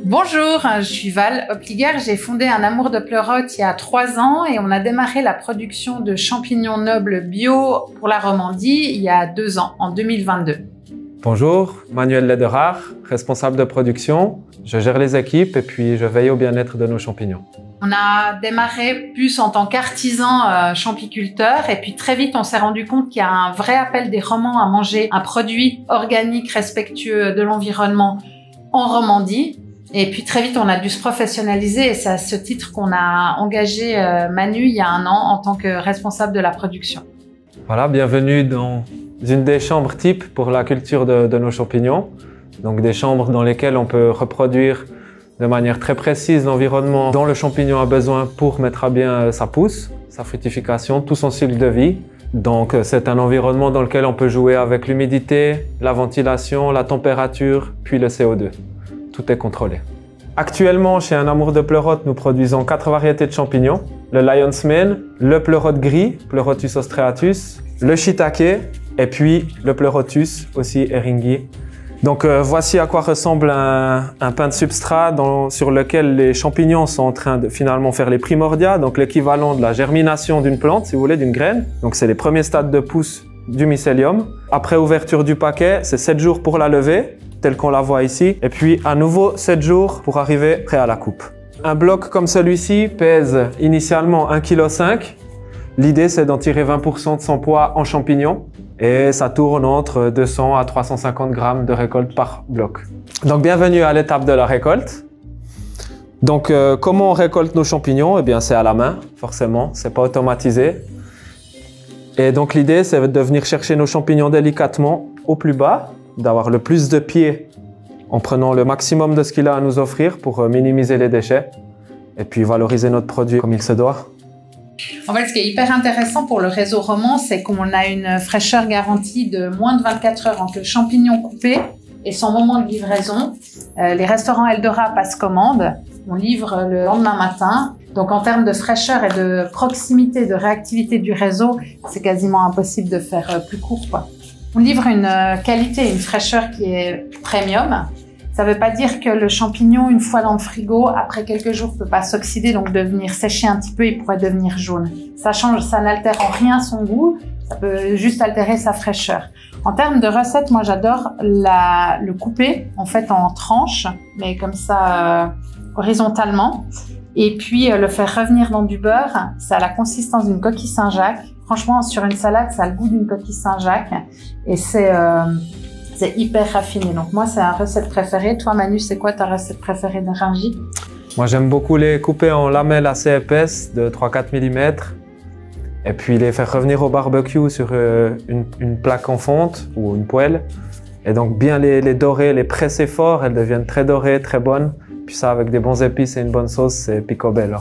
Bonjour, je suis Val Opliger. J'ai fondé Un Amour de Pleurote il y a 3 ans et on a démarré la production de champignons nobles bio pour la Romandie il y a 2 ans, en 2022. Bonjour, Manuel Lederach, responsable de production. Je gère les équipes et puis je veille au bien-être de nos champignons. On a démarré plus en tant qu'artisan champiculteur et puis très vite on s'est rendu compte qu'il y a un vrai appel des Romans à manger un produit organique respectueux de l'environnement en Romandie. Et puis très vite on a dû se professionnaliser et c'est à ce titre qu'on a engagé Manu il y a 1 an en tant que responsable de la production. Voilà, bienvenue dans une des chambres types pour la culture de nos champignons. Donc des chambres dans lesquelles on peut reproduire de manière très précise l'environnement dont le champignon a besoin pour mettre à bien sa pousse, sa fructification, tout son cycle de vie. Donc c'est un environnement dans lequel on peut jouer avec l'humidité, la ventilation, la température, puis le CO2. Tout est contrôlé. Actuellement, chez Un Amour de Pleurote, nous produisons 4 variétés de champignons. Le Lion's Mane, le pleurote gris, Pleurotus ostreatus, le shiitake et puis le pleurotus, aussi Eringi. Donc voici à quoi ressemble un pain de substrat sur lequel les champignons sont en train de finalement faire les primordia, donc l'équivalent de la germination d'une plante, si vous voulez, d'une graine. Donc c'est les premiers stades de pousse du mycélium. Après ouverture du paquet, c'est 7 jours pour la levée, telle qu'on la voit ici, et puis à nouveau 7 jours pour arriver prêt à la coupe. Un bloc comme celui-ci pèse initialement 1,5 kg. L'idée c'est d'en tirer 20% de son poids en champignons. Et ça tourne entre 200 à 350 grammes de récolte par bloc. Donc bienvenue à l'étape de la récolte. Donc comment on récolte nos champignons? Eh bien c'est à la main, forcément, c'est pas automatisé. Et donc l'idée c'est de venir chercher nos champignons délicatement au plus bas, d'avoir le plus de pieds en prenant le maximum de ce qu'il a à nous offrir pour minimiser les déchets et puis valoriser notre produit comme il se doit. En fait, ce qui est hyper intéressant pour le réseau Roman, c'est qu'on a une fraîcheur garantie de moins de 24 heures entre le champignon coupé et son moment de livraison. Les restaurants Eldora passent commande, on livre le lendemain matin. Donc en termes de fraîcheur et de proximité, de réactivité du réseau, c'est quasiment impossible de faire plus court, quoi. On livre une qualité et une fraîcheur qui est premium. Ça ne veut pas dire que le champignon, une fois dans le frigo, après quelques jours, ne peut pas s'oxyder, donc devenir sécher un petit peu, il pourrait devenir jaune. Ça change, ça n'altère en rien son goût, ça peut juste altérer sa fraîcheur. En termes de recettes, moi j'adore le couper, en fait en tranches, mais comme ça, horizontalement. Et puis le faire revenir dans du beurre, ça a la consistance d'une coquille Saint-Jacques. Franchement, sur une salade, ça a le goût d'une coquille Saint-Jacques. Et c'est hyper raffiné. Donc moi, c'est la recette préférée. Toi, Manu, c'est quoi ta recette préférée d'Eringi? Moi, j'aime beaucoup les couper en lamelles assez épaisses de 3-4 mm et puis les faire revenir au barbecue sur une plaque en fonte ou une poêle. Et donc bien les dorer, les presser fort, elles deviennent très dorées, très bonnes. Puis ça, avec des bons épices et une bonne sauce, c'est picobello.